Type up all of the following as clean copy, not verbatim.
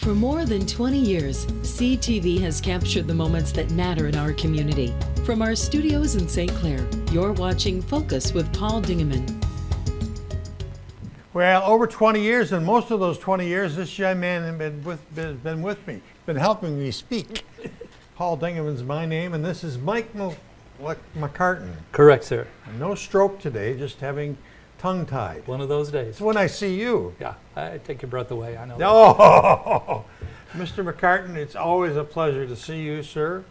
For more than 20 years, CTV has captured the moments that matter in our community. From our studios in St. Clair, you're watching Focus with Paul Dingeman. Well, over 20 years, and most of those 20 years, this young man has been with me, been helping me speak. Paul Dingeman's my name, and this is Mike McCartan. Correct, sir. No stroke today, just having tongue-tied. One of those days. It's when I see you. Yeah, I take your breath away, I know. Oh, Mr. McCartan, it's always a pleasure to see you, sir.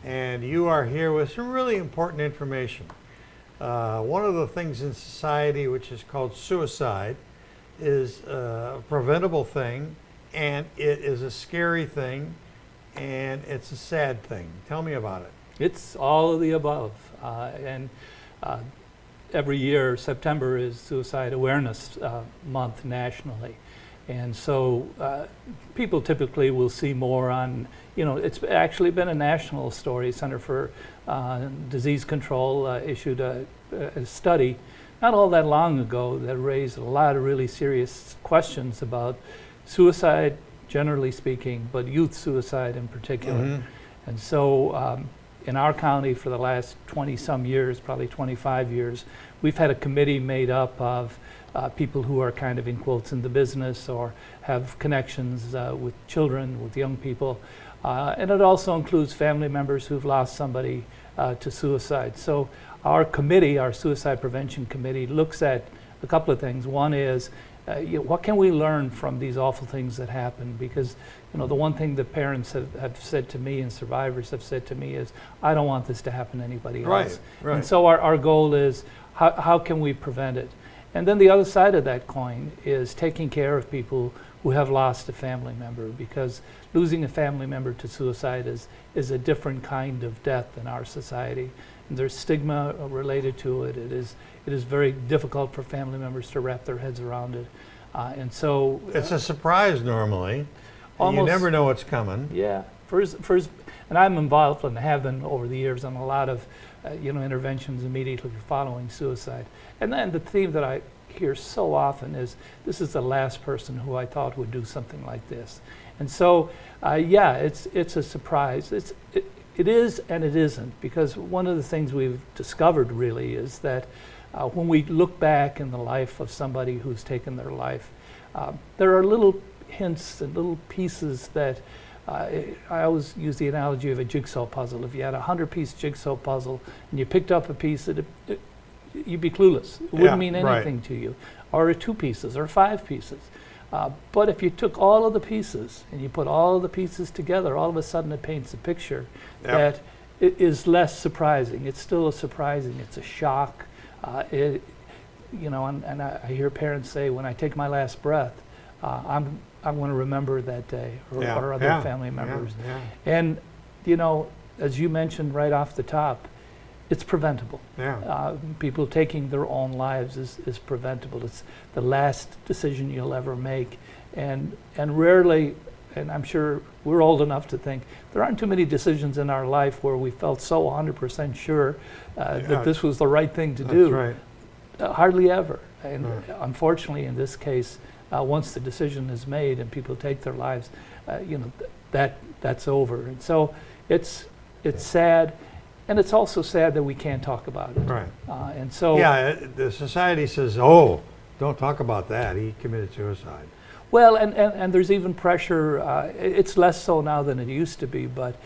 And you are here with some really important information. One of the things in society which is called suicide is a preventable thing, and it is a scary thing, and it's a sad thing. Tell me about it. It's all of the above. Every year, September is Suicide Awareness Month nationally. And so people typically will see more on, it's actually been a national story. Center for Disease Control issued a study not all that long ago that raised a lot of really serious questions about suicide, generally speaking, but youth suicide in particular. Mm-hmm. And so in our county for the last 20-some years, probably 25 years, we've had a committee made up of people who are kind of in quotes in the business or have connections with children, with young people. And it also includes family members who've lost somebody to suicide. So our committee, our Suicide Prevention Committee, looks at a couple of things. One is, what can we learn from these awful things that happen? Because the one thing that parents have said to me and survivors have said to me is, I don't want this to happen to anybody else. Right. And so our goal is, how can we prevent it? And then the other side of that coin is taking care of people who have lost a family member, because losing a family member to suicide is a different kind of death in our society. And there's stigma related to it. It is very difficult for family members to wrap their heads around it. And so it's a surprise normally. Almost, you never know what's coming. Yeah. And I'm involved and have been over the years on a lot of interventions immediately following suicide. And then the theme that I hear so often is, this is the last person who I thought would do something like this. And so, it's a surprise. It is and it isn't, because one of the things we've discovered really is that when we look back in the life of somebody who's taken their life, there are little hints and little pieces that I always use the analogy of a jigsaw puzzle. If you had a 100-piece jigsaw puzzle and you picked up a piece, you'd be clueless. It wouldn't mean anything to you. Or 2 pieces or 5 pieces. But if you took all of the pieces and you put all of the pieces together, all of a sudden it paints a picture that it is less surprising. It's still surprising. It's a shock. And I hear parents say, when I take my last breath, I'm going to remember that day, or other family members. And, as you mentioned right off the top, it's preventable. People taking their own lives is preventable. It's the last decision you'll ever make. And rarely, and I'm sure we're old enough to think, there aren't too many decisions in our life where we felt so 100% sure that this was the right thing to do. Right. Hardly ever. And unfortunately, in this case, once the decision is made and people take their lives, that's over. And so it's sad. And it's also sad that we can't talk about it. Right. And so the society says, "Oh, don't talk about that. He committed suicide." Well, and there's even pressure. It's less so now than it used to be, but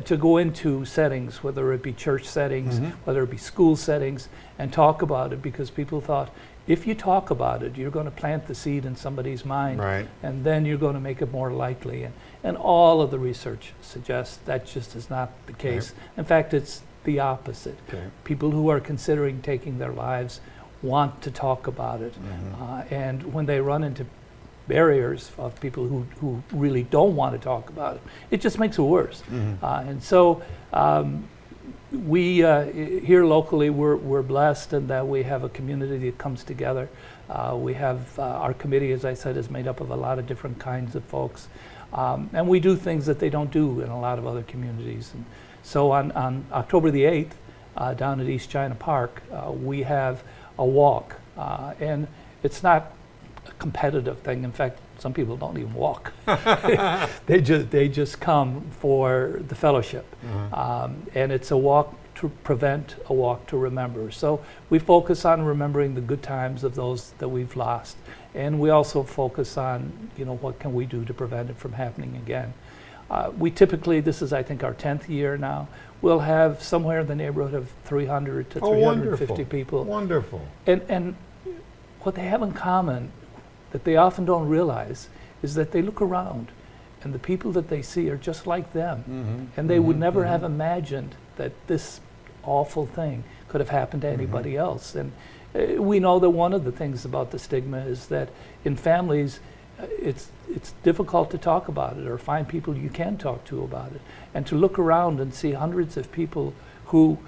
to go into settings, whether it be church settings, whether it be school settings, and talk about it, because people thought, if you talk about it, you're going to plant the seed in somebody's mind, and then you're going to make it more likely. And all of the research suggests that just is not the case. In fact, it's the opposite. People who are considering taking their lives want to talk about it. And when they run into barriers of people who really don't want to talk about it, it just makes it worse. And so we here locally, we're blessed in that we have a community that comes together. We have our committee, as I said, is made up of a lot of different kinds of folks. And we do things that they don't do in a lot of other communities. And so on October the 8th, down at East China Park, we have a walk. And it's not competitive thing. In fact, some people don't even walk. They just come for the fellowship. And it's a walk to prevent, a walk to remember. So we focus on remembering the good times of those that we've lost. And we also focus on, what can we do to prevent it from happening again. We typically, this is I think our 10th year now, we'll have somewhere in the neighborhood of 300 to 350 wonderful. people. Wonderful. And what they have in common that they often don't realize is that they look around and the people that they see are just like them. And they would never have imagined that this awful thing could have happened to anybody else. And we know that one of the things about the stigma is that in families, it's difficult to talk about it or find people you can talk to about it. And to look around and see hundreds of people who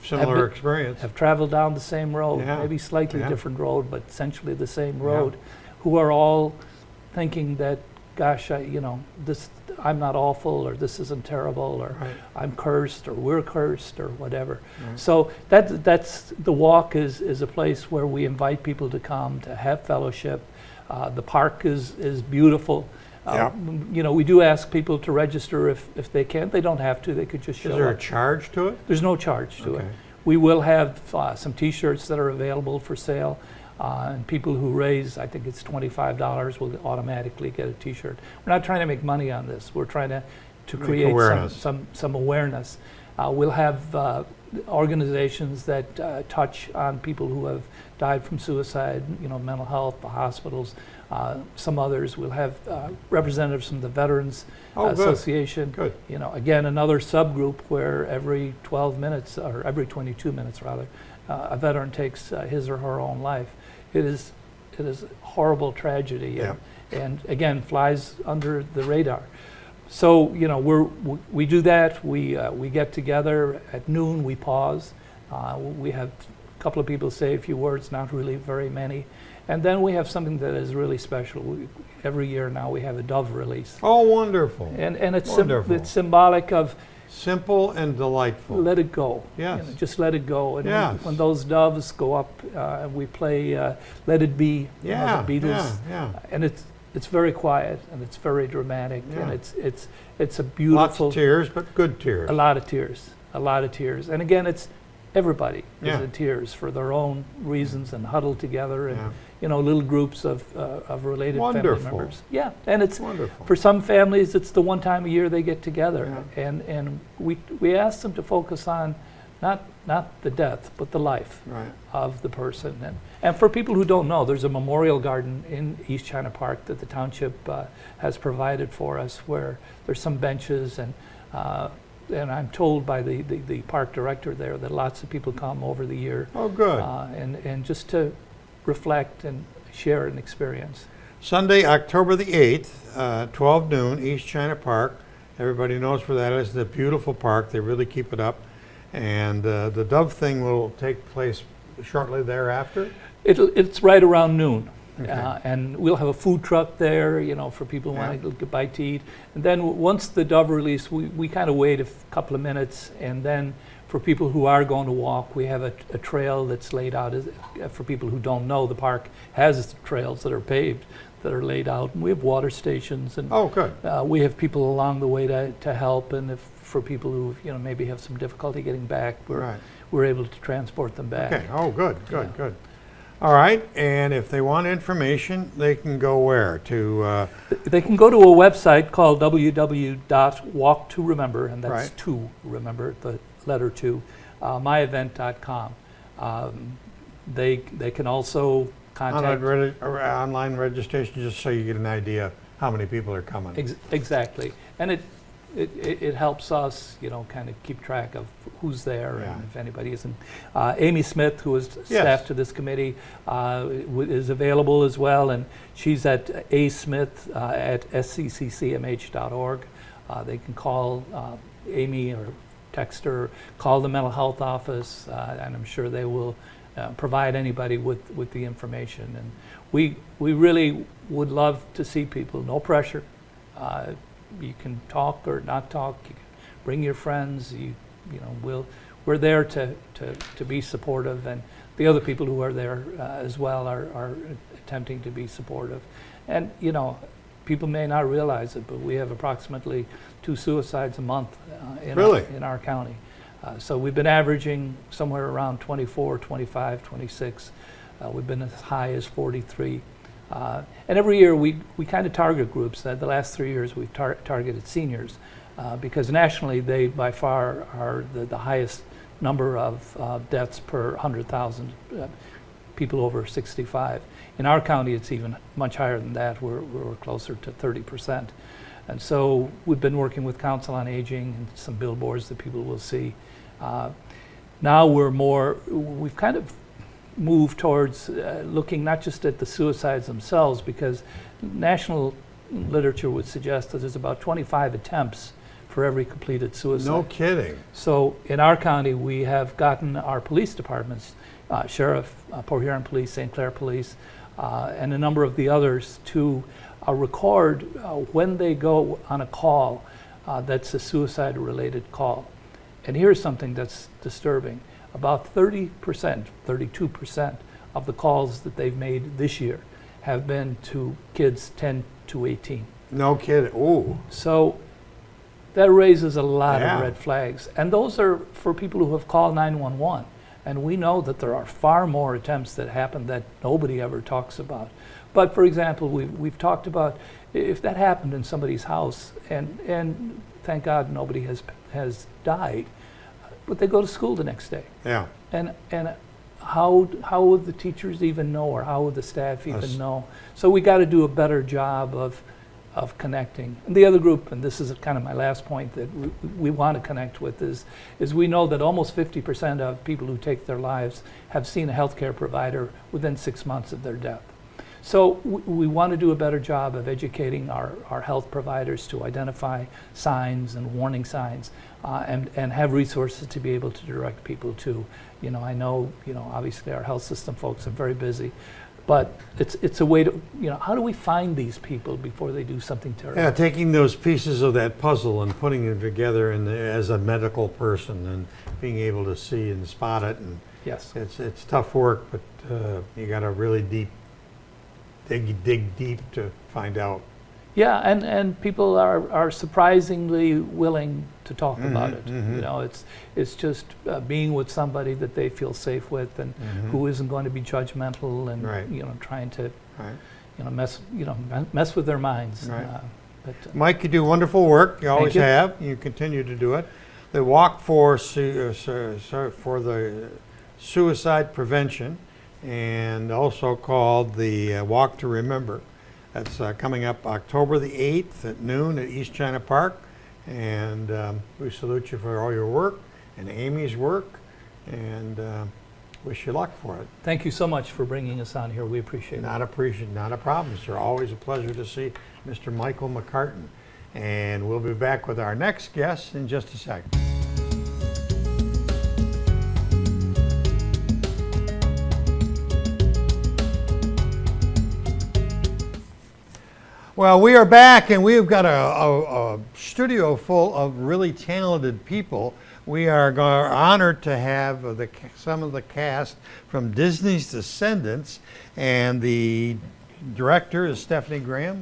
Similar experience. have traveled down the same road, maybe slightly different road, but essentially the same road, who are all thinking that, gosh, I'm not awful, or this isn't terrible, or I'm cursed, or we're cursed, or whatever. So that's the walk is a place where we invite people to come to have fellowship. The park is beautiful. We do ask people to register if they can. They don't have to. They could just show up. Is there a charge to it? There's no charge to it. We will have some T-shirts that are available for sale. And people who raise, I think it's $25, will automatically get a T-shirt. We're not trying to make money on this. We're trying to create some awareness. We'll have organizations that touch on people who have died from suicide, mental health, the hospitals, some others. We'll have representatives from the Veterans Association. Good. Again, another subgroup where every 12 minutes, or every 22 minutes rather, a veteran takes his or her own life. It is a horrible tragedy, and again flies under the radar. So we do that. We get together at noon. We pause. We have a couple of people say a few words, not really very many, and then we have something that is really special. Every year now we have a dove release. Oh, wonderful! And it's wonderful. It's symbolic of simple and delightful. Let it go. Yes. Just let it go. And when those doves go up, we play "Let It Be." The Beatles. And it's very quiet and it's very dramatic and it's a beautiful. Lots of tears, but good tears. A lot of tears. And again, it's everybody is in tears for their own reasons and huddled together and little groups of related family members. Yeah, and it's wonderful. For some families, it's the one time a year they get together, and we ask them to focus on not the death, but the life of the person. And for people who don't know, there's a memorial garden in East China Park that the township has provided for us, where there's some benches and I'm told by the park director there that lots of people come over the year. Oh, good. And just to reflect and share an experience. Sunday, October the 8th, 12 noon, East China Park. Everybody knows where that is. It's a beautiful park. They really keep it up. And the dove thing will take place shortly thereafter? It's right around noon. Okay. And we'll have a food truck there, for people who want to get a bite to eat. And then once the dove release, we kind of wait a couple of minutes, and then for people who are going to walk, we have a trail that's laid out. For people who don't know, the park has trails that are paved, that are laid out. And we have water stations, and good. We have people along the way to help. And for people who maybe have some difficulty getting back, we're able to transport them back. Okay. Oh, good. All right, and if they want information, they can go where? They can go to a website called www.walktoremember, and that's to remember, the letter 2, myevent.com. They can also contact... Online registration, just so you get an idea how many people are coming. Exactly, and it helps us, kind of keep track of who's there and if anybody isn't. Amy Smith, who is staff to this committee, is available as well, and she's at asmith at sccmh.org. They can call Amy or text her, call the mental health office, and I'm sure they will provide anybody with the information. And we really would love to see people. No pressure. You can talk or not talk. You can bring your friends. We're there to be supportive, and the other people who are there as well are attempting to be supportive. And, you know, people may not realize it, but we have approximately 2 suicides a month in our county. So we've been averaging somewhere around 24, 25, 26. We've been as high as 43. And every year we kind of target groups. The last 3 years we've targeted seniors because nationally they by far are the highest number of deaths per 100,000 people over 65. In our county it's even much higher than that. We're closer to 30%. And so we've been working with Council on Aging and some billboards that people will see. Now we've kind of moved towards looking not just at the suicides themselves, because national literature would suggest that there's about 25 attempts for every completed suicide. No kidding. So in our county, we have gotten our police departments, Sheriff, Port Huron Police, St. Clair Police, and a number of the others to record when they go on a call that's a suicide-related call. And here's something that's disturbing. About 30%, 32% of the calls that they've made this year have been to kids 10 to 18. No kidding. Ooh. So that raises a lot of red flags. And those are for people who have called 911. And we know that there are far more attempts that happen that nobody ever talks about. But for example, we've talked about if that happened in somebody's house, and thank God nobody has died, but they go to school the next day. Yeah. And how would the teachers even know, or how would the staff even know? So we got to do a better job of connecting. And the other group, and this is kind of my last point that we want to connect with, is we know that almost 50% of people who take their lives have seen a healthcare provider within 6 months of their death. So we want to do a better job of educating our health providers to identify signs and warning signs, and have resources to be able to direct people to. You know, I know, obviously our health system folks are very busy, but it's a way to, how do we find these people before they do something terrible? Yeah, taking those pieces of that puzzle and putting them together as a medical person and being able to see and spot it. And yes, it's tough work, but you got to really dig deep to find out. Yeah, and people are surprisingly willing to talk about it. It's just being with somebody that they feel safe with, and who isn't going to be judgmental and trying to mess with their minds. Right. Mike, you do wonderful work. You always have. You continue to do it. The Walk for the Suicide Prevention, and also called the Walk to Remember. That's coming up October the 8th at noon at East China Park. And we salute you for all your work and Amy's work, and wish you luck for it. Thank you so much for bringing us on here. We appreciate it. Not a problem, sir. Always a pleasure to see Mr. Michael McCartan. And we'll be back with our next guest in just a second. Well, we are back, and we've got a studio full of really talented people. We are honored to have some of the cast from Diseny's Descendants, and the director is Stephanie Graham.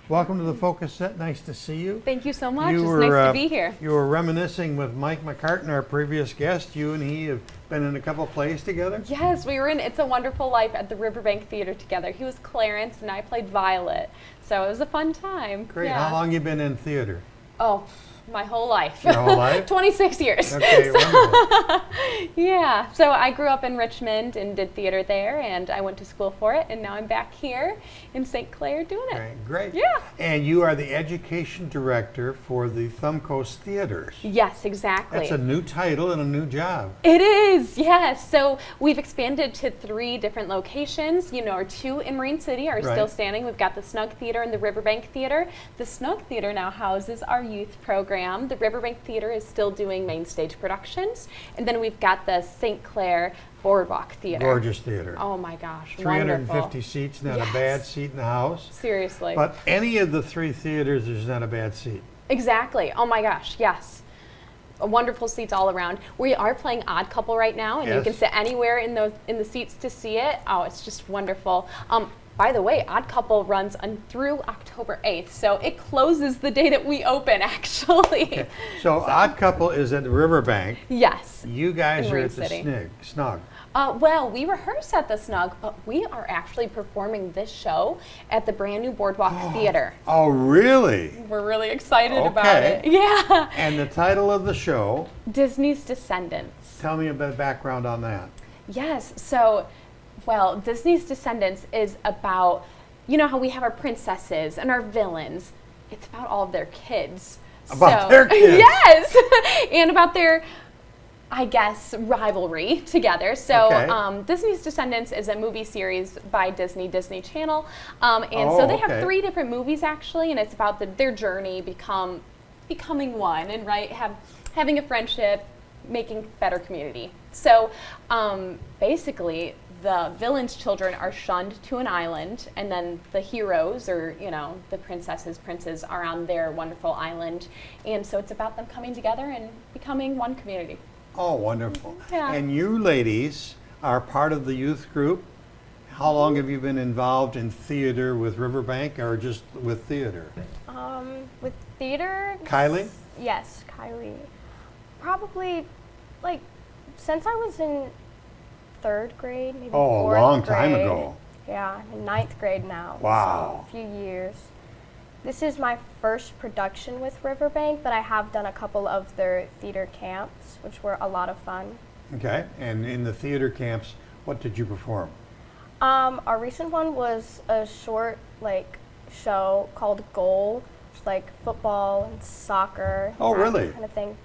Welcome to the Focus Set. Nice to see you. Thank you so much. It's nice to be here. You were reminiscing with Mike McCartan, our previous guest. You and he have been in a couple of plays together? Yes, we were in It's a Wonderful Life at the Riverbank Theater together. He was Clarence and I played Violet. So it was a fun time. Great. Yeah. How long you been in theater? Oh, my whole life. Your whole life? 26 years. Okay, wonderful. Yeah, so I grew up in Richmond and did theater there, and I went to school for it, and now I'm back here in St. Clair doing it. Right, great. Yeah. And you are the education director for the Thumb Coast Theaters. Yes, exactly. That's a new title and a new job. It is, yes. So we've expanded to 3 different locations. Our 2 in Marine City are still standing. We've got the Snug Theater and the Riverbank Theater. The Snug Theater now houses our youth program. The Riverbank Theater is still doing main stage productions. And then we've got the St. Clair Boardwalk Theater. Gorgeous theater. Oh my gosh, 350 wonderful. seats, not a bad seat in the house. Seriously. But any of the 3 theaters, there's not a bad seat. Exactly. Oh my gosh, yes. Wonderful seats all around. We are playing Odd Couple right now, and you can sit anywhere in the seats to see it. Oh, it's just wonderful. by the way, Odd Couple runs through October 8th, so it closes the day that we open, actually. Okay. So Odd Couple is at the Riverbank. Yes. You guys In are Marine at the City. Snug. Well, we rehearse at the Snug, but we are actually performing this show at the brand new Boardwalk Theater. Oh, really? We're really excited about Okay. it. Yeah. And the title of the show, Disney's Descendants. tell me a bit of background on that. Yes. So, well, Disney's Descendants is about, you know how we have our princesses and our villains. It's about all of their kids. About their kids? Yes. And about their, I guess, rivalry together. So Okay. Disney's Descendants is a movie series by Disney Channel. So they have okay. 3 different movies, actually, and it's about their journey becoming one and having a friendship, making better community. So basically, the villains' children are shunned to an island, and then the heroes, or the princes, are on their wonderful island. And so it's about them coming together and becoming one community. Oh, wonderful. Yeah. And you ladies are part of the youth group. How long have you been involved in theater with Riverbank, or just with theater? With theater? Kylie? Yes, Kylie. Probably, since I was in 3rd grade, maybe Oh, a 4th long time grade. ago. Yeah, I'm in 9th grade now. Wow. So a few years. This is my first production with Riverbank, but I have done a couple of their theater camps, which were a lot of fun. Okay. And in the theater camps, what did you perform? Our recent one was a short, show called Goal, which is football and soccer. Oh, that really? Kind of thing.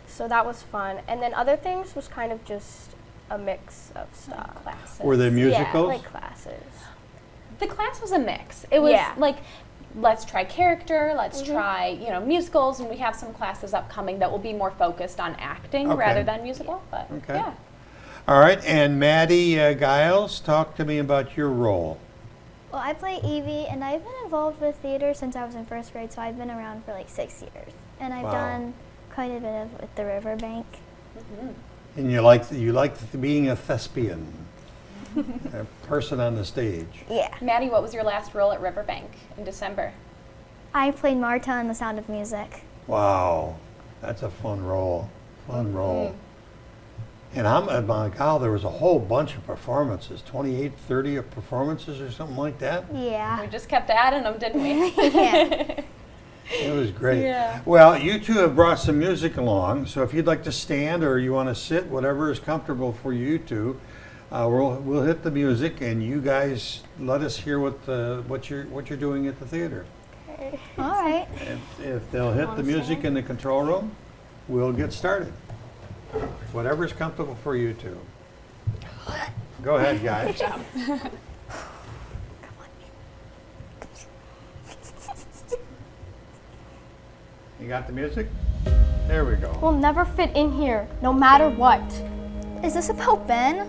So that was fun. And then other things was kind of just a mix of stuff. Classes. Were they musicals? Yeah, classes. The class was a mix. It was Yeah. let's try character, let's try, musicals, and we have some classes upcoming that will be more focused on acting Okay. rather than musical, but Okay. yeah. All right. And Maddie Giles, talk to me about your role. Well, I play Evie, and I've been involved with theater since I was in 1st grade, so I've been around for 6 years. And I've Wow. done quite a bit of with the Riverbank. And you like being a thespian, a person on the stage. Yeah. Maddie, what was your last role at Riverbank in December? I played Marta in The Sound of Music. Wow, that's a fun role. Fun role. And my God, there was a whole bunch of performances, 28, 30 of performances or something like that. We Yeah. just kept adding them, didn't we? Yeah. It was great. Yeah. Well, you two have brought some music along, so if you'd like to stand or you want to sit, whatever is comfortable for you two, we'll hit the music, and you guys let us hear what you're doing at the theater. All right. If they'll hit the music in the control room, we'll get started. Whatever's comfortable for you two. Go ahead, guys. Good job. You got the music? There we go. We'll never fit in here, no matter what. Is this about Ben?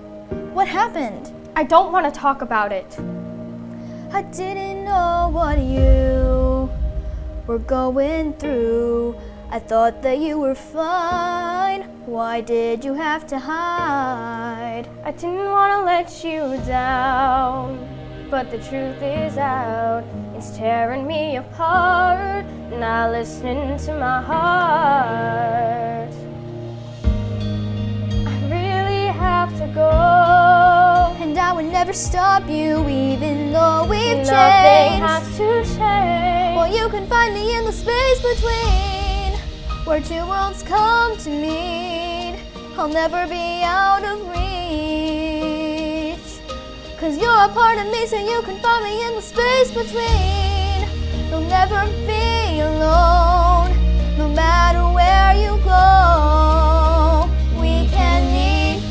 What happened? I don't want to talk about it. I didn't know what you were going through. I thought that you were fine. Why did you have to hide? I didn't want to let you down, but the truth is out. It's tearing me apart, not listening to my heart. I really have to go. And I would never stop you, even though we've Nothing changed. has to change. Well, you can find me in the space between, where 2 worlds come to meet. I'll never be out of reach, 'cause you're a part of me, so you can find me in the space between. You'll never be alone, no matter where you go. We can meet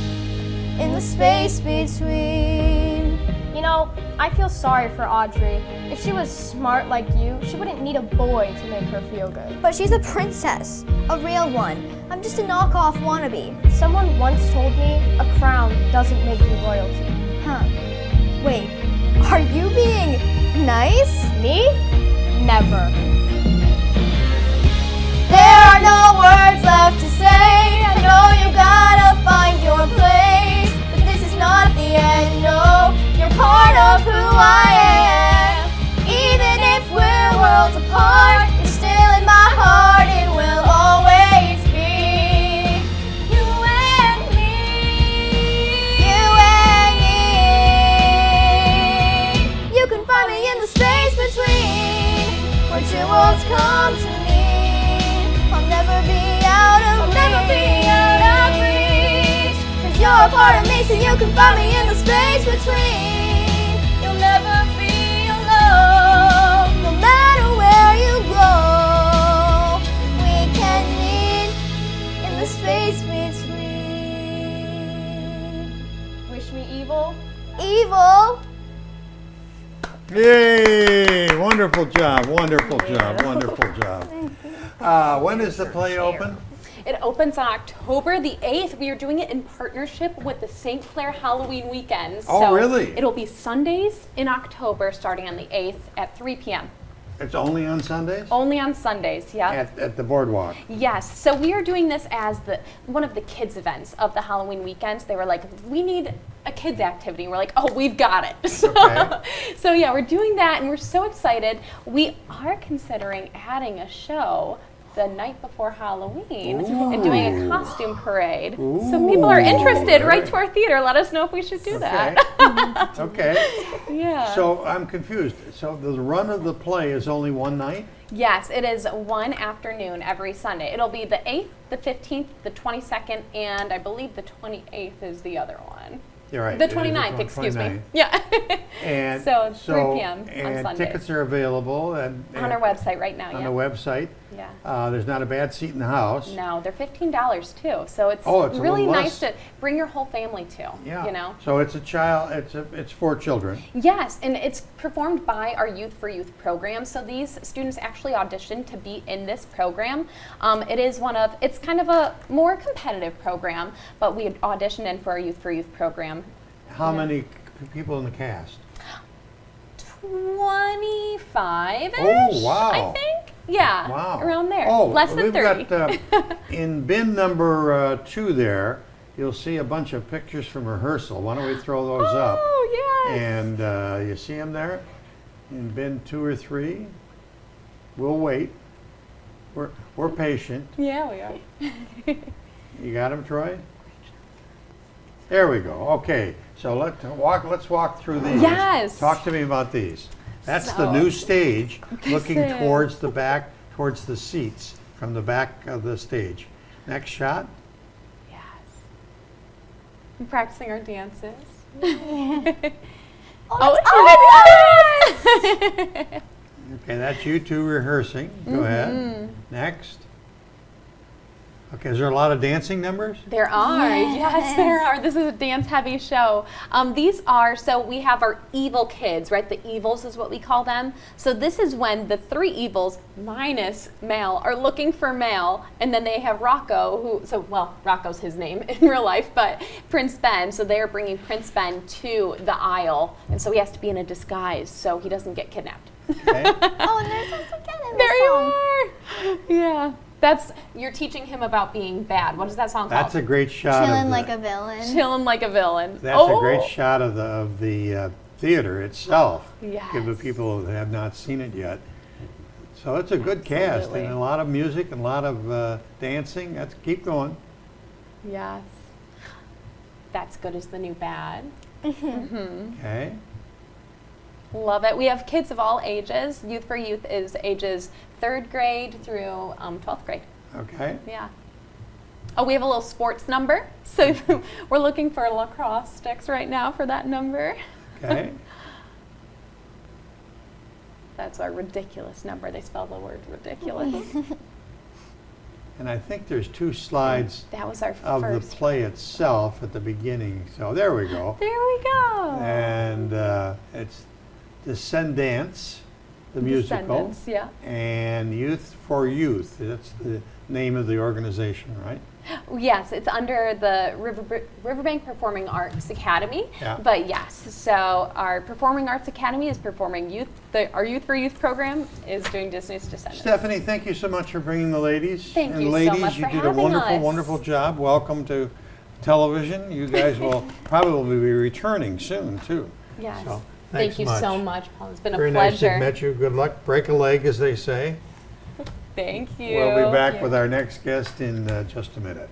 in the space between. You know, I feel sorry for Audrey. If she was smart like you, she wouldn't need a boy to make her feel good. But she's a princess, a real one. I'm just a knockoff wannabe. Someone once told me a crown doesn't make you royalty. Huh. Wait, are you being nice? Me? Never. There are no words left to say. I know you gotta find your place, but this is not the end. No, you're part of who I am. Even if we're worlds apart, you're still in my heart. It will always be you and me. You and me. You can find me in the space between where two worlds come to meet. I'll never be out of reach. 'Cause you're a part of me, so you can find me in the space between. You'll never be alone, no matter where you go. We can meet in the space between. Wish me evil. Evil. Yay! Wonderful job, wonderful job, wonderful job. When is the play open? It opens on October the 8th. We are doing it in partnership with the St. Clair Halloween weekend. Oh, really? It'll be Sundays in October starting on the 8th at 3 p.m. It's only on Sundays? Only on Sundays, yeah. At the boardwalk. Yes, so we are doing this as one of the kids' events of the Halloween weekends. They were like, we need a kids' activity. We're like, oh, we've got it. So yeah, we're doing that, and we're so excited. We are considering adding a show the night before Halloween and doing a costume parade. So if people are interested, write to our theater. Let us know if we should do that. Okay. Yeah. So I'm confused. So the run of the play is only one night? Yes, it is one afternoon every Sunday. It'll be the 8th, the 15th, the 22nd, and I believe the 28th is the other one. You're right. The 29th, excuse me. 29th. Yeah. And so 3 p.m. on and Sundays. tickets are available On our website right now, on yeah. the website. Yeah. There's not a bad seat in the house. No, they're $15 too. So it's, it's a really little nice less. to bring your whole family to, Yeah. you know. So it's it's for children. Yes, and it's performed by our Youth for Youth program. So these students actually auditioned to be in this program. It's kind of a more competitive program, but we auditioned in for our Youth for Youth program. How many people in the cast? 25-ish, Oh, wow. I think. Yeah, Wow. around there. Oh, Less than 30. We've got, in bin number 2 there, you'll see a bunch of pictures from rehearsal. Why don't we throw those up? Oh, yes. And you see them there? In bin 2 or 3? We'll wait. We're patient. Yeah, we are. You got them, Troy? There we go. Okay, so let's walk through these. Yes. Talk to me about these. That's the So, new stage, looking is. towards the back, towards the seats from the back of the stage. Next shot. Yes. I'm practicing our dances. Okay, that's you two rehearsing. Go ahead. Next. Okay, is there a lot of dancing numbers? There are, yes, there are. This is a dance-heavy show. So we have our evil kids, right? The evils is what we call them. So this is when the 3 evils, minus male, are looking for male, and then they have Rocco, Rocco's his name in real life, but Prince Ben, so they're bringing Prince Ben to the aisle, and so he has to be in a disguise so he doesn't get kidnapped. Okay. Oh, and there's also Ken in There the you song. are! Yeah. You're teaching him about being bad. What is that song That's called? a great shot. Chilling like a villain. Chillin' like a villain. That's a great shot of the theater itself. Yes. Give the people that have not seen it yet. So it's a good cast Absolutely. and a lot of music and a lot of dancing. Keep going. Yes. That's good as the new bad. Okay. Love it. We have kids of all ages. Youth for Youth is ages 3rd grade through 12th grade. Okay. Yeah. Oh, we have a little sports number. So we're looking for lacrosse sticks right now for that number. Okay. That's our ridiculous number. They spell the word ridiculous. And I think there's 2 slides That was our of first. the play itself at the beginning. So there we go. There we go. And it's Descendants, the musical, Descendants, yeah. and Youth for Youth. That's the name of the organization, right? Yes, it's under the Riverbank Performing Arts Academy. Yeah. But yes, so our Performing Arts Academy is performing our Youth for Youth program is doing Disney's Descendants. Stephanie, thank you so much for bringing the ladies. Thank and you so ladies, much you for did a having wonderful, us. wonderful job. Welcome to television. You guys will probably be returning soon, too. Yes. So Thanks Thank you much. so much, Paul. It's been a Very nice to pleasure. have met you. Good luck. Break a leg, as they say. Thank you. We'll be back Yeah. with our next guest in just a minute.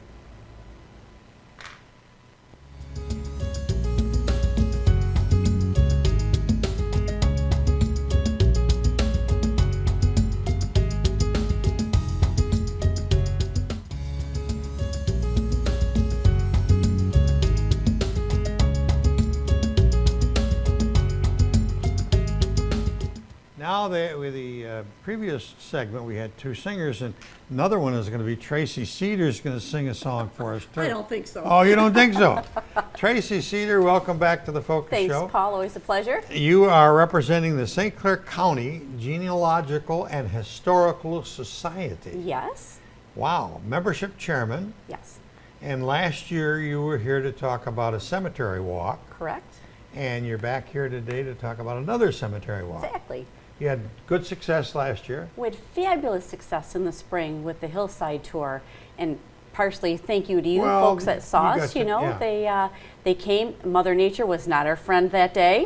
Now, with the previous segment, we had two singers, and another one is going to be Tracy Cedar's going to sing a song for us, too. I don't think so. Oh, you don't think so? Tracy Cedar, welcome back to the Focus Thanks, Show. Paul. Always a pleasure. You are representing the St. Clair County Genealogical and Historical Society. Yes. Wow, membership chairman. Yes. And last year you were here to talk about a cemetery walk, Correct. and you're back here today to talk about another cemetery walk. Exactly. You had good success last year. We had fabulous success in the spring with the Hillside Tour, and partially thank you to you Well, folks that saw you us. got You to- know, yeah. they came. Mother Nature was not our friend that day,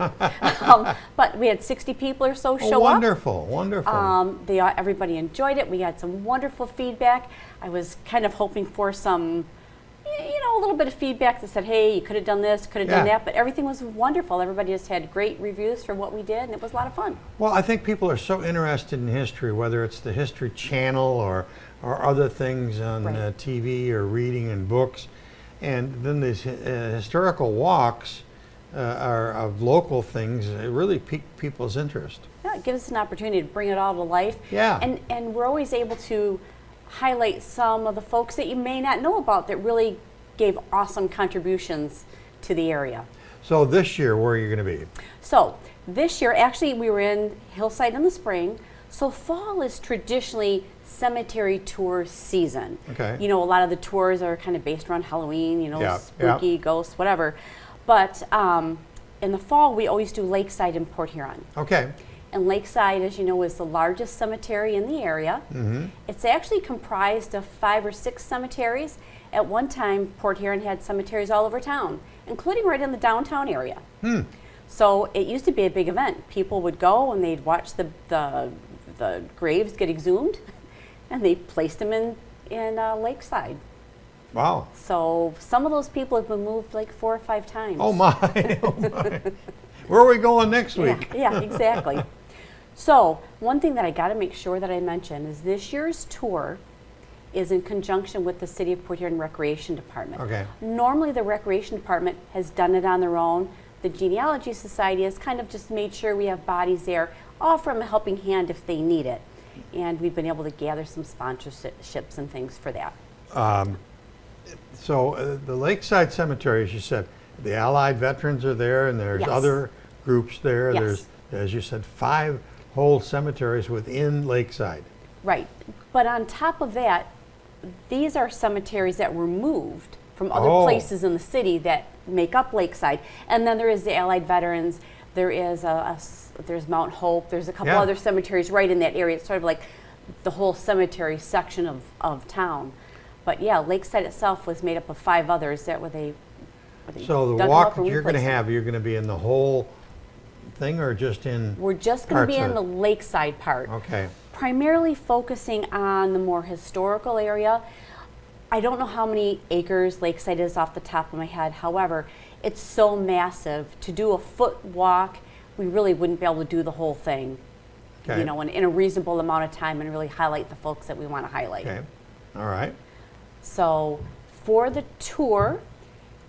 but we had 60 people or so Oh, show up. wonderful, wonderful. Everybody enjoyed it. We had some wonderful feedback. I was kind of hoping for some, a little bit of feedback that said, hey, you could have done this, could have done Yeah. that, but everything was wonderful. Everybody just had great reviews for what we did, and it was a lot of fun. Well, I think people are so interested in history, whether it's the History Channel or other things on Right. TV or reading in books. And then these historical walks are of local things really pique people's interest. Yeah, it gives us an opportunity to bring it all to life. Yeah. And we're always able to highlight some of the folks that you may not know about that really gave awesome contributions to the area. So this year, where are you going to be? So this year, actually, we were in Hillside in the spring. So fall is traditionally cemetery tour season. Okay. You know, a lot of the tours are kind of based around Halloween, Yeah, spooky, ghosts, whatever. But in the fall, we always do Lakeside in Port Huron. Okay. And Lakeside, as you know, is the largest cemetery in the area. Mm-hmm. It's actually comprised of 5 or 6 cemeteries. At one time, Port Huron had cemeteries all over town, including right in the downtown area. So it used to be a big event. People would go and they'd watch the graves get exhumed, and they placed them in Lakeside. Wow. So some of those people have been moved like 4 or 5 times. Oh my. Oh my. Where are we going next week? Yeah, exactly. So one thing that I got to make sure that I mention is this year's tour is in conjunction with the City of Port Huron Recreation Department. Okay. Normally the Recreation Department has done it on their own. The Genealogy Society has kind of just made sure we have bodies there, offer them a helping hand if they need it. And we've been able to gather some sponsorships and things for that. So the Lakeside Cemetery, as you said, the Allied veterans are there, and there's Yes. other groups there. Yes. There's, as you said, 5 whole cemeteries within Lakeside. Right. But on top of that, these are cemeteries that were moved from other Oh. places in the city that make up Lakeside. And then there is the Allied Veterans, there is there's Mount Hope, there's a couple Yeah. other cemeteries right in that area. It's sort of like the whole cemetery section of town. But yeah, Lakeside itself was made up of 5 others that were they So the dug them walk up and that you're going to replaced them. have, you're going to be in the whole thing or just in? We're just going to be parts in of the it? Lakeside part. Okay. Primarily focusing on the more historical area. I don't know how many acres Lakeside is off the top of my head. However, it's so massive. To do a foot walk, we really wouldn't be able to do the whole thing, Okay. you know, in a reasonable amount of time and really highlight the folks that we want to highlight. Okay. All right. So for the tour,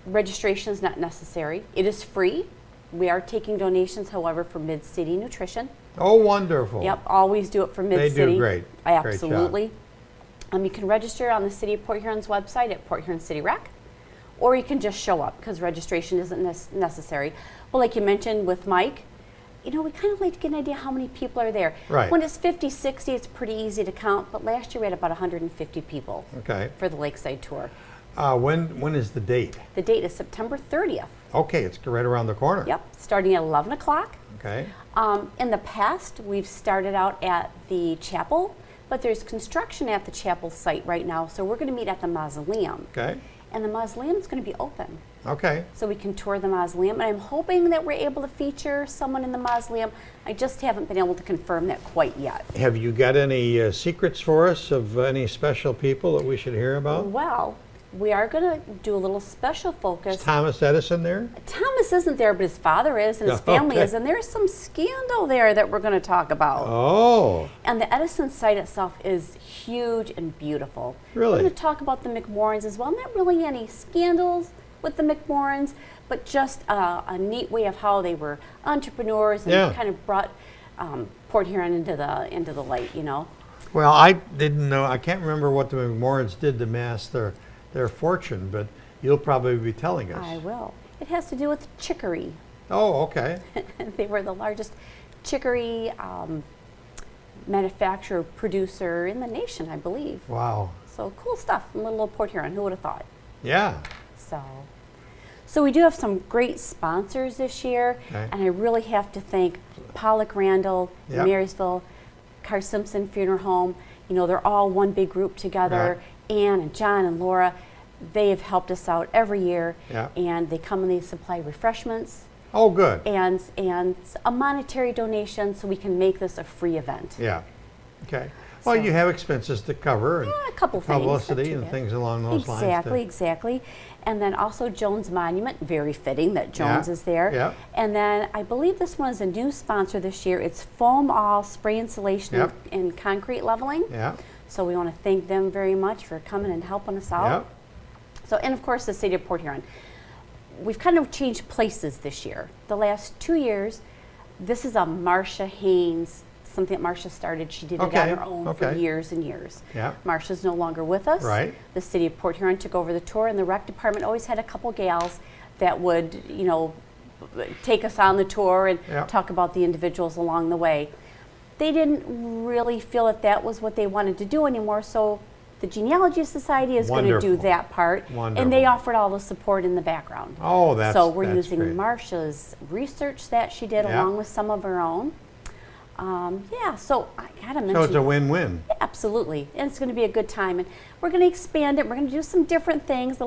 registration is not necessary. It is free. We are taking donations, however, for Mid-City Nutrition. Oh, wonderful. Yep, always do it for Mid-City. do great. Great job. Absolutely. You can register on the City of Port Huron's website at Port Huron City Rec, or you can just show up because registration isn't necessary. But like you mentioned with Mike, you know, we kind of like to get an idea how many people are there. Right. When it's 50, 60, it's pretty easy to count, but last year we had about 150 people Okay. for the Lakeside Tour. When is the date? The date is September 30th. Okay, it's right around the corner. Yep, starting at 11 o'clock. Okay. In the past, we've started out at the chapel, but there's construction at the chapel site right now, so we're going to meet at the mausoleum. Okay. and the mausoleum is going to be open. Okay. So we can tour the mausoleum, and I'm hoping that we're able to feature someone in the mausoleum. I just haven't been able to confirm that quite yet. Have you got any secrets for us of any special people that we should hear about? Well, we are going to do a little special focus. Is Thomas Edison there? Thomas isn't there, but his father is, and his family is, and there's some scandal there that we're going to talk about. Oh. And the Edison site itself is huge and beautiful. Really? We're going to talk about the McMorrins as well. Not really any scandals with the McMorrins, but just a neat way of how they were entrepreneurs and kind of brought Port Huron into the light, you know. Well, I didn't know. I can't remember what the McMorrins did to amass their fortune, but you'll probably be telling us. I will. It has to do with chicory. Oh, okay. They were the largest chicory manufacturer, producer in the nation, I believe. Wow. So cool stuff in little old Port Huron. Who would have thought? Yeah. So we do have some great sponsors this year, Okay. and I really have to thank Pollock Randall, Yep. Marysville, Carr Simpson Funeral Home. You know, they're all one big group together. Ann and John and Laura, they have helped us out every year, Yeah. and they come and they supply refreshments Oh, good. and a monetary donation so we can make this a free event. Yeah. Okay. Well, So- you have expenses to cover and A couple things. not publicity too and bad. things along those lines. Exactly. And then also Jones Monument, very fitting that Jones Yeah, is there. yeah. And then I believe this one is a new sponsor this year. It's Foam All Spray Insulation Yep. and Concrete Leveling. Yeah. So we want to thank them very much for coming and helping us out. Yep. So, and of course the City of Port Huron. We've kind of changed places this year. The last 2 years, this is a Marcia Haynes, something that Marcia started. She did it Okay, on her own for okay. years and years. Yeah. Marcia's no longer with us. Right. The City of Port Huron took over the tour, and the rec department always had a couple gals that would, you know, take us on the tour and Yeah. talk about the individuals along the way. They didn't really feel that that was what they wanted to do anymore, so the Genealogy Society is going to do Wonderful. that part, and Wonderful. they offered all the support in the background. Oh, that's So we're that's using great. Marcia's research that she did Yeah. along with some of her own. Yeah, so I gotta mention. So it's a win-win. Absolutely, and it's going to be a good time, and we're going to expand it. We're going to do some different things,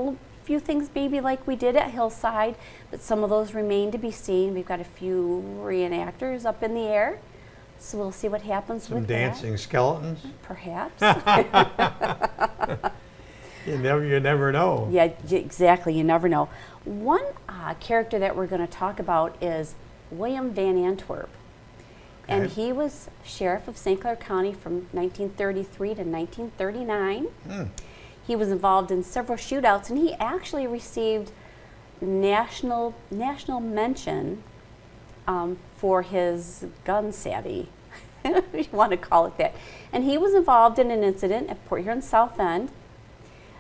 few things maybe like we did at Hillside, but some of those remain to be seen. We've got a few reenactors up in the air, so we'll see what happens Some with dancing skeletons. that. Perhaps. You never know. Yeah, exactly. You never know. One character that we're going to talk about is William Van Antwerp. And Okay. he was sheriff of St. Clair County from 1933 to 1939. He was involved in several shootouts, and he actually received national mention for his gun savvy, if you want to call it that. And he was involved in an incident at Port Huron South End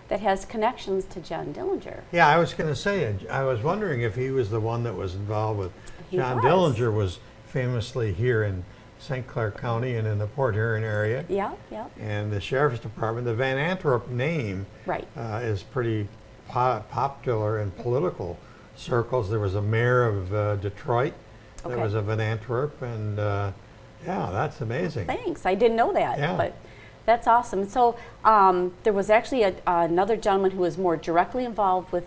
that has connections to John Dillinger. Yeah, I was going to say, I was wondering if he was the one that was involved with He John was. Dillinger was famously here in St. Clair County and in the Port Huron area. Yeah. And the Sheriff's Department, the Van Antwerp name Right. is pretty popular in political circles. There was a mayor of Detroit that Okay. was a Van Antwerp, and yeah, that's amazing. Thanks. I didn't know that, Yeah. but that's awesome. So there was actually another gentleman who was more directly involved with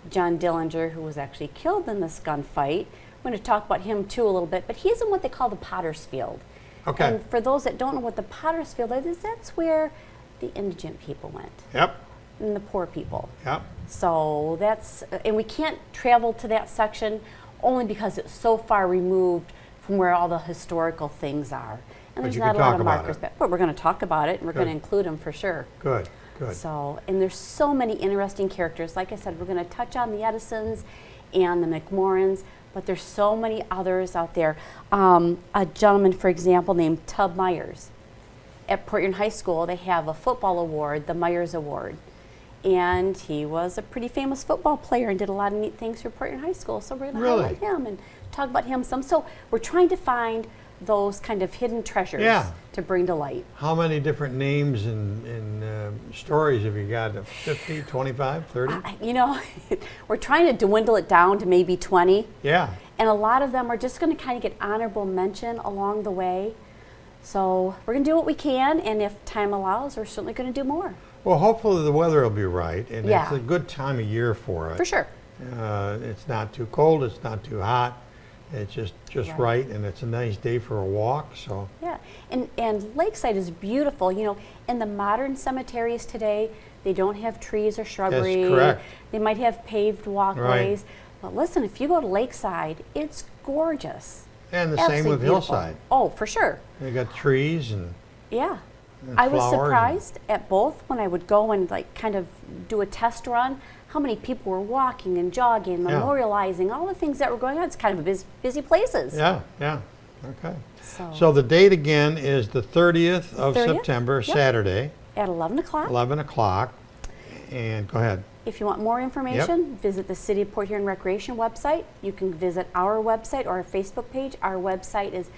John Dillinger, who was actually killed in this gunfight. I'm going to talk about him too a little bit, but he's in what they call the Potter's Field. Okay. And for those that don't know what the Potter's Field is, that's where the indigent people went Yep, and the poor people. yep. So that's, and we can't travel to that section only because it's so far removed from where all the historical things are. And But there's you not can a lot talk of about markers it. back. But we're going to talk about it, and we're going to Good. include them for sure. Good, good. So, and there's so many interesting characters. Like I said, we're going to touch on the Edisons and the McMorrins, but there's so many others out there. A gentleman, for example, named Tub Myers. At Port Huron High School, they have a football award, the Myers Award. And he was a pretty famous football player and did a lot of neat things for Port Huron High School. So we're going to Really? highlight him and talk about him some. So we're trying to find those kind of hidden treasures Yeah. to bring to light. How many different names and stories have you got? 50, 25, 30? You know, we're trying to dwindle it down to maybe 20. Yeah. And a lot of them are just going to kind of get honorable mention along the way. So we're going to do what we can, and if time allows, we're certainly going to do more. Well, hopefully the weather will be right, and Yeah. it's a good time of year for it. For sure. It's not too cold, it's not too hot, it's just right, and it's a nice day for a walk. So Yeah, and Lakeside is beautiful. You know, in the modern cemeteries today, they don't have trees or shrubbery. That's correct. They might have paved walkways. But listen, if you go to Lakeside, it's gorgeous. and the Absolutely same with beautiful. Hillside. Oh, for sure. They got trees and Yeah. And I was flowers and- surprised at both when I would go and like kind of do a test run, how many people were walking and jogging, Yeah. memorializing, all the things that were going on. It's kind of busy places. yeah. Okay. So, So the date again is the 30th of 30th? September, Yep. Saturday, at 11 o'clock. 11 o'clock. And go ahead. If you want more information, visit the City of Port Huron Recreation website. You can visit our website or our Facebook page. Our website is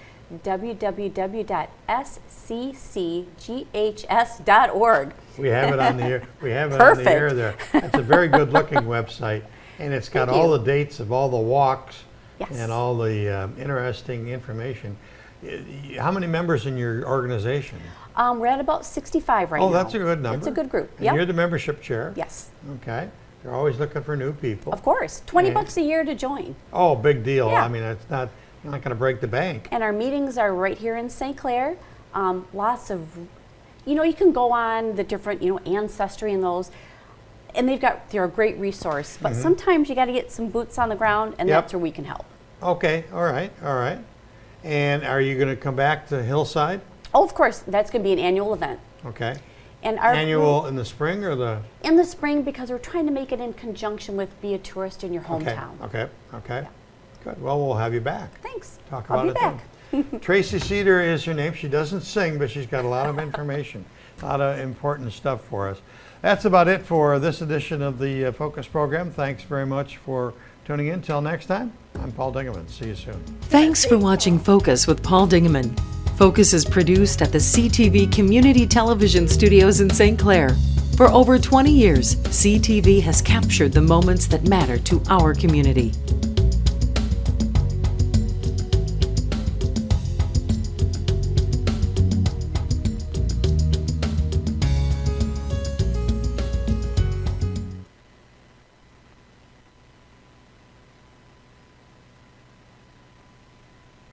www.sccghs.org. We have it on the air. We have it on Perfect. the air there. It's a very good looking website, and it's got Thank all you. the dates of all the walks Yes. and all the interesting information. How many members in your organization? We're at about 65 right now. Oh, that's a good number. It's a good group. And Yep. you're the membership chair? Yes, Okay. They're always looking for new people. of course. 20 Yeah. bucks a year to join. Oh, big deal. Yeah. I mean, it's not going to break the bank. And our meetings are right here in St. Clair. Lots of, you know, you can go on the different, you know, Ancestry and those, and they're a great resource. But sometimes you got to get some boots on the ground, and Mm-hmm. Yep. that's where we can help. Okay. All right. And are you going to come back to Hillside? Oh, of course, that's going to be an annual event. Okay. And our Annual in the spring or the? in the spring, because we're trying to make it in conjunction with Be a Tourist in Your Hometown. Okay. Good. Well, we'll have you back. Thanks. Talk I'll about be it back. then. Tracy Cedar is her name. She doesn't sing, but she's got a lot of information, a lot of important stuff for us. That's about it for this edition of the Focus program. Thanks very much for tuning in. Till next time, I'm Paul Dingeman. See you soon. Thanks for watching Focus with Paul Dingeman. Focus is produced at the CTV Community Television Studios in St. Clair. For over 20 years, CTV has captured the moments that matter to our community.